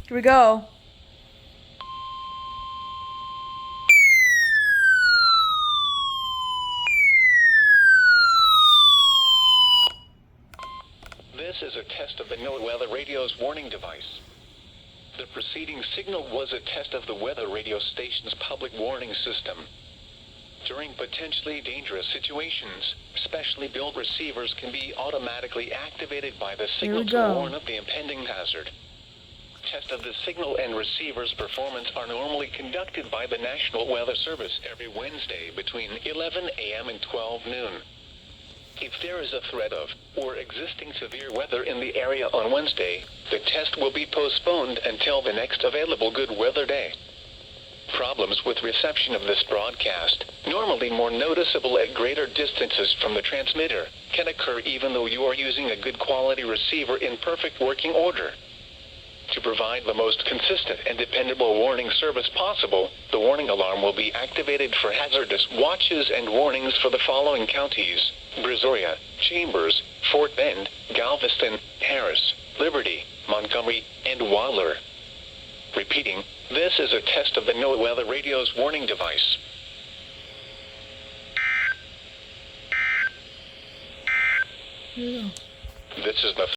Here we go. This is a test of the NOAA Weather Radio's warning device. The preceding signal was a test of the weather radio station's public warning system. During potentially dangerous situations, specially built receivers can be automatically activated by the signal to warn of the impending hazard. Tests of the signal and receiver's performance are normally conducted by the National Weather Service every Wednesday between 11 a.m. and 12 noon. If there is a threat of or existing severe weather in the area on Wednesday, the test will be postponed until the next available good weather day. Problems with reception of this broadcast, normally more noticeable at greater distances from the transmitter, can occur even though you are using a good quality receiver in perfect working order. To provide the most consistent and dependable warning service possible, the warning alarm will be activated for hazardous watches and warnings for the following counties: Brazoria, Chambers, Fort Bend, Galveston, Harris, Liberty, Montgomery, and Waller. Repeating, this is a test of the NOAA Weather Radio's warning device. Here we go. This is the